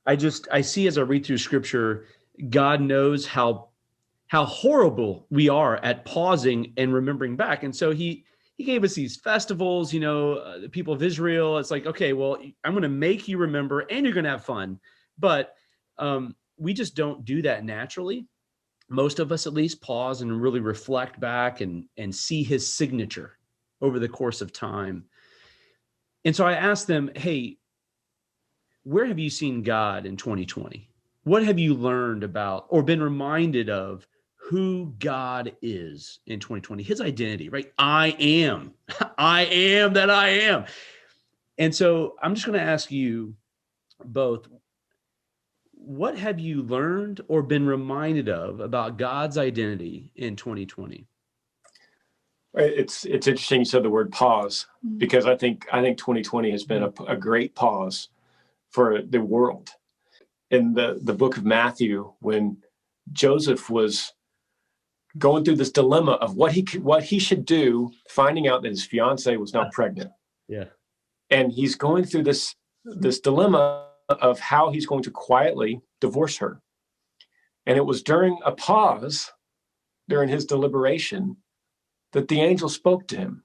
I see as I read through scripture, God knows how horrible we are at pausing and remembering back. And so he gave us these festivals, the people of Israel. It's like, okay, well, I'm going to make you remember and you're going to have fun. But we just don't do that naturally. Most of us at least pause and really reflect back and see his signature over the course of time. And so I asked them, hey, where have you seen God in 2020? What have you learned about or been reminded of who God is in 2020? His identity, right? I am. I am that I am. And so I'm just going to ask you both, what have you learned or been reminded of about God's identity in 2020? It's interesting you said the word pause, because I think 2020 has been a great pause for the world. In the book of Matthew, when Joseph was going through this dilemma of what he should do, finding out that his fiancée was now pregnant. Yeah. And he's going through this dilemma of how he's going to quietly divorce her. And it was during a pause, during his deliberation, that the angel spoke to him.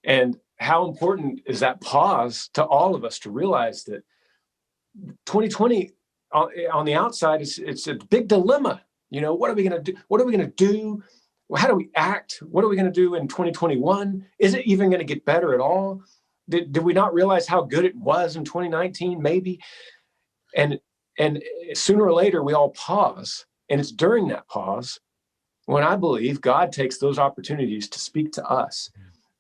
And how important is that pause to all of us to realize that 2020 on the outside, it's a big dilemma. What are we going to do? What are we going to do? How do we act? What are we going to do in 2021? Is it even going to get better at all? Did we not realize how good it was in 2019? Maybe. And sooner or later, we all pause. And it's during that pause when I believe God takes those opportunities to speak to us.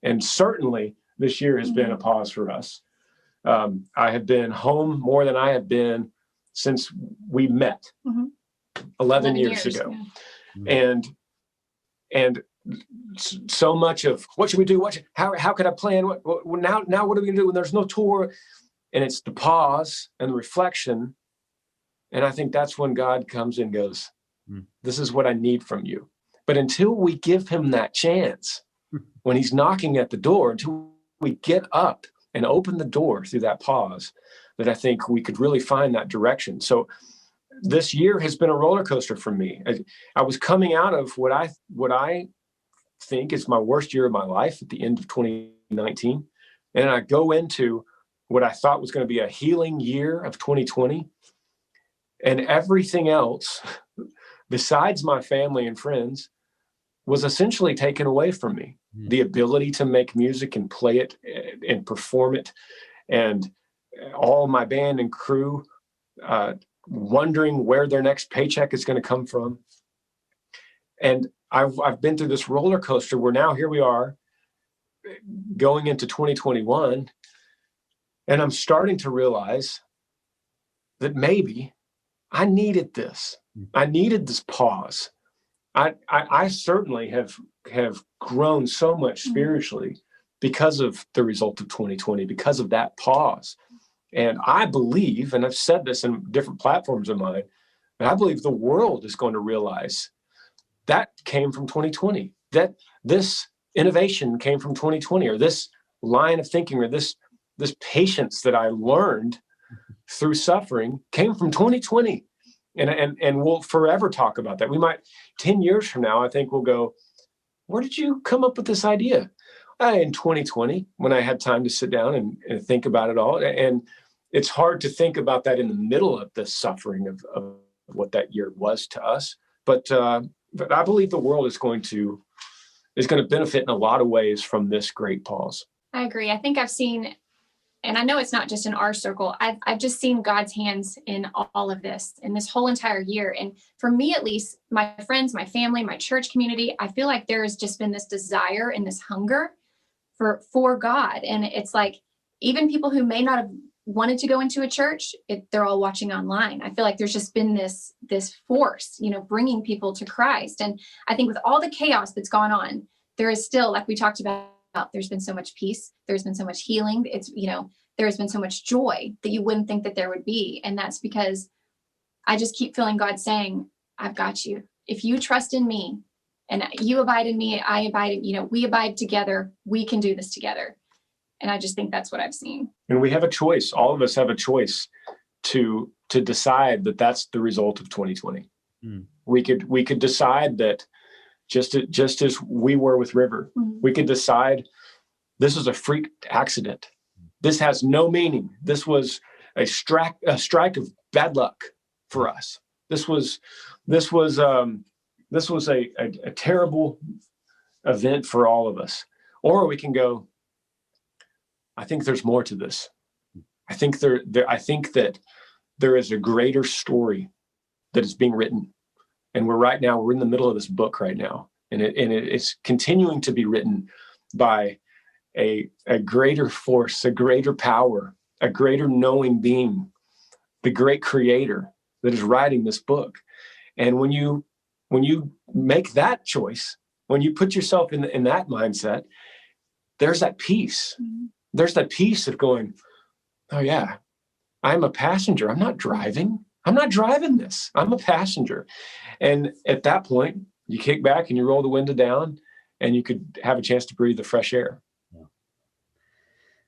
And certainly this year has been a pause for us. I have been home more than I have been since we met 11 years ago. Yeah. And so much of what should we do? How can I plan? Now what are we going to do when there's no tour? And it's the pause and the reflection. And I think that's when God comes and goes, this is what I need from you. But until we give him that chance, when he's knocking at the door, until we get up and open the door through that pause, that I think we could really find that direction. So this year has been a roller coaster for me. I was coming out of what I think is my worst year of my life at the end of 2019. And I go into what I thought was going to be a healing year of 2020. And everything else, besides my family and friends, was essentially taken away from me. The ability to make music and play it and perform it, and all my band and crew wondering where their next paycheck is going to come from. And I've been through this roller coaster where now here we are going into 2021, and I'm starting to realize that maybe I needed this. I needed this pause. I certainly have grown so much spiritually because of the result of 2020, because of that pause. And I believe, and I've said this in different platforms of mine, but I believe the world is going to realize that came from 2020, that this innovation came from 2020, or this line of thinking, or this patience that I learned through suffering came from 2020. And we'll forever talk about that. We might, 10 years from now, I think we'll go, where did you come up with this idea? In 2020, when I had time to sit down and think about it all. And it's hard to think about that in the middle of the suffering of what that year was to us. But I believe the world is going to benefit in a lot of ways from this great pause. I agree. I think I've seen, and I know it's not just in our circle, I've just seen God's hands in all of this, in this whole entire year. And for me, at least, my friends, my family, my church community, I feel like there has just been this desire and this hunger for God. And it's like, even people who may not have wanted to go into a church, they're all watching online. I feel like there's just been this force, bringing people to Christ. And I think with all the chaos that's gone on, there is still, like we talked about, there's been so much peace. There's been so much healing. It's, there's been so much joy that you wouldn't think that there would be. And that's because I just keep feeling God saying, I've got you. If you trust in me and you abide in me, I abide in, we abide together. We can do this together. And I just think that's what I've seen. And we have a choice. All of us have a choice to to decide that that's the result of 2020. Mm. We could decide that just as we were with River, we could decide this is a freak accident. This has no meaning. This was a strike of bad luck for us. This was a terrible event for all of us. Or we can go, I think there's more to this. I think that there is a greater story that is being written. And we're in the middle of this book right now. And it's continuing to be written by a greater force, a greater power, a greater knowing being, the great creator that is writing this book. And when you make that choice, when you put yourself in that mindset, there's that peace. Mm-hmm. There's that peace of going, oh yeah, I'm a passenger. I'm not driving. I'm not driving this. I'm a passenger. And at that point, you kick back and you roll the window down and you could have a chance to breathe the fresh air.